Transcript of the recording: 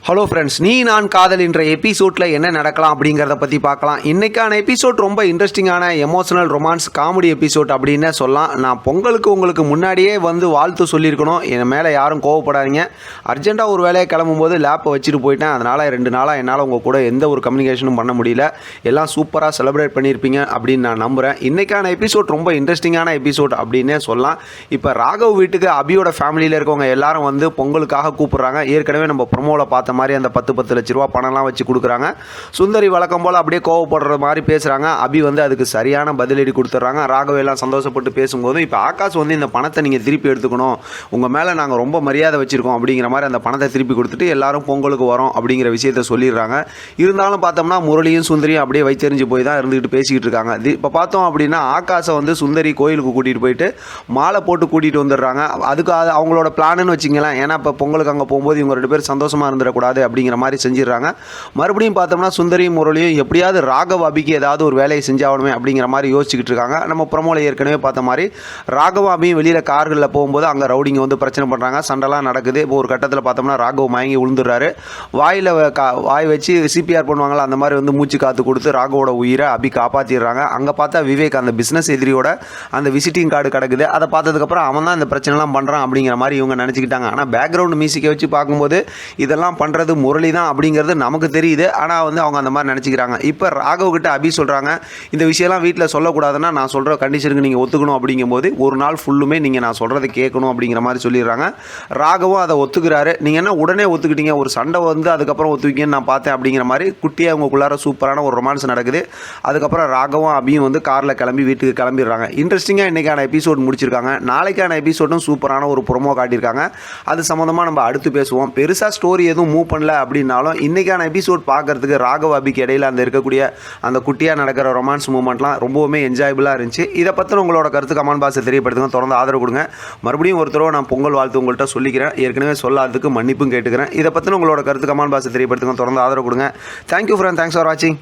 Hello friends, நீ நான் காதல் என்ற எபிசோடில் என்ன நடக்கலாம் அப்படிங்கிறத பற்றி பார்க்கலாம். இன்றைக்கான எபிசோட் ரொம்ப இன்ட்ரெஸ்டிங்கான எமோஷனல் ரொமான்ஸ் காமெடி எபிசோட் அப்படின்னு சொல்லலாம். நான் பொங்கலுக்கு உங்களுக்கு முன்னாடியே வாழ்த்து சொல்லியிருக்கணும். என் மேலே யாரும் கோவப்படாதீங்க. அர்ஜென்ட்டாக ஒரு வேலையை கிளம்பும்போது லேப்பை வச்சுட்டு போயிட்டேன். அதனால் 2 நாளாக என்னால் உங்கள் கூட எந்த ஒரு கம்யூனிகேஷனும் பண்ண முடியல. எல்லாம் சூப்பராக செலிப்ரேட் பண்ணியிருப்பீங்க அப்படின்னு நான் நம்புகிறேன். இன்றைக்கான எபிசோட் ரொம்ப இன்ட்ரெஸ்டிங்கான எபிசோட் அப்படின்னே சொல்லலாம். இப்போ ராகவ் வீட்டுக்கு அபியோட ஃபேமிலியில் இருக்கவங்க எல்லாரும் பொங்கலுக்காக கூப்பிட்றாங்க. ஏற்கனவே நம்ம ப்ரொமோவில் பார்த்த மாதிரி அந்த 10 லட்ச ரூபா பணம்லாம் வச்சு கொடுக்குறாங்க. சுந்தரி வழக்கம் போல் அப்படியே கோவப்படுற மாதிரி பேசுகிறாங்க. அபி அதுக்கு சரியான பதிலடி கொடுத்துட்றாங்க. ராகவ் எல்லாம் சந்தோஷப்பட்டு பேசும்போது இப்போ ஆகாஷ் இந்த பணத்தை நீங்கள் திருப்பி எடுத்துக்கணும், உங்கள் மேலே நாங்கள் ரொம்ப மரியாதை வச்சுருக்கோம் அப்படிங்கிற மாதிரி அந்த பணத்தை திருப்பி கொடுத்துட்டு எல்லாரும் பொங்கலுக்கு வரோம் அப்படிங்கிற விஷயத்த சொல்லிடுறாங்க. இருந்தாலும் பார்த்தோம்னா முரளியும் சுந்தரியும் அப்படியே வைத்தெறிஞ்சு போய் தான் இருந்துக்கிட்டு பேசிக்கிட்டு இருக்காங்க. இப்போ பார்த்தோம் அப்படின்னா ஆகாஷை சுந்தரி கோயிலுக்கு கூட்டிகிட்டு போயிட்டு மாலை போட்டு கூட்டிகிட்டு வந்துடுறாங்க. அதுக்கு அவங்களோட பிளான்னு வச்சிங்களேன். ஏன்னா இப்போ பொங்கலுக்கு அங்கே போகும்போது இவங்க 2 பேர் சந்தோஷமாக இருந்துடக்கூடாது அப்படிங்கிற மாதிரி செஞ்சிடறாங்க. மறுபடியும் பார்த்தோம்னா சுந்தரியும் முரளியும் எப்படியாவது ராகவ் அபிக்கு ஏதாவது ஒரு வேலையை செஞ்சாகணுமே அப்படிங்கிற மாதிரி யோசிச்சுக்கிட்டு இருக்காங்க. நம்ம ப்ரமோல ஏற்கனவே பார்த்த மாதிரி ராகவ் அபியும் வெளியில் கார்களில் போகும்போது அங்கே ரவுடிங்க பிரச்சனை பண்ணுறாங்க. சண்டைலாம் நடக்குது. இப்போ ஒரு கட்டத்தில் பார்த்தோம்னா ராகவ் மயங்கி விழுந்துடுறாரு. வாய் வச்சு சிபிஆர் பண்ணுவாங்களா, அந்த மாதிரி மூச்சு காத்து கொடுத்து ராகவோட உயிரை அபி காப்பாற்றிடுறாங்க. அங்கே பார்த்தா விவேக் அந்த பிஸ்னஸ் எதிரியோட அந்த விசிட்டிங் கார்டு கிடக்குது. அதை பார்த்ததுக்கப்புறம் அவன் தான் இந்த பிரச்சனைலாம் பண்ணுறான் அப்படிங்கிற மாதிரி இவங்க நினச்சிக்கிட்டாங்க. ஆனால் பேக்ரவுண்ட் மியூசிக்கை வச்சு பார்க்கும்போது இதெல்லாம் பண்ணுறது முரளி தான் அப்படிங்கிறது நமக்கு தெரியுது. ஆனால் அவங்க அந்த மாதிரி நினச்சிக்கிறாங்க. இப்போ ராகவ் கிட்ட அபி சொல்கிறாங்க, இந்த விஷயம்லாம் வீட்டில் சொல்லக்கூடாதுன்னா நான் சொல்கிற கண்டிஷனுக்கு நீங்கள் ஒத்துக்கணும் அப்படிங்கும்போது ஒரு நாள் ஃபுல்லுமே நீங்கள் நான் சொல்கிறத கேட்கணும் அப்படிங்கிற மாதிரி சொல்லிடுறாங்க. ராகவும் அதை ஒத்துக்கிறாரு. நீங்கள் என்ன உடனே ஒத்துக்கிட்டீங்க, ஒரு சண்டை அதுக்கப்புறம் ஒத்துக்கிங்கன்னு நான் பார்த்தேன் அப்படிங்கிற மாதிரி குட்டியாக அவங்களுக்குள்ளார சூப்பரான ஒரு ரொமான்ஸ் நடக்குது. அதுக்கப்புறம் ராகவும் அபியும் காரில் கிளம்பி வீட்டுக்கு கிளம்பிடுறாங்க. இன்ட்ரெஸ்டிங்காக இன்றைக்கான எபிசோட் முடிச்சிருக்காங்க. நாளைக்கான எபிசோடும் சூப்பரான ஒரு ப்ரோமோ காட்டியிருக்காங்க. அது சம்மந்தமாக நம்ம அடுத்து பேசுவோம். பெருசாக ஸ்டோரி எதுவும் மூவ் பண்ணல அப்படின்னாலும் இன்றைக்கான எபிசோட் பார்க்குறதுக்கு ராகவ் அபிக்கு இடையில் இருக்கக்கூடிய அந்த குட்டியாக நடக்கிற ரொமான்ஸ் மூமெண்ட்லாம் ரொம்பவுமே என்ஜாயபுளாக இருந்துச்சு. இதை பற்றின உங்களோட கருத்து கமெண்ட் பாக்ஸை தெரியப்படுத்துங்க. தொடர்ந்து ஆதரவு கொடுங்க. மறுபடியும் ஒரு தடவை நான் பொங்கல் வாழ்த்து உங்கள்கிட்ட சொல்லிக்கிறேன். ஏற்கனவே சொல்லாததுக்கு மன்னிப்பும் கேட்டுக்கிறேன். இதை பற்றின உங்களோட கருத்து கமெண்ட் பாக்ஸை தெரியப்படுத்துங்க. தொடர்ந்து ஆதரவு கொடுங்க. தேங்க்யூ ஃப்ரெண்ட், தேங்க்ஸ் ஃபார் வாட்சிங்.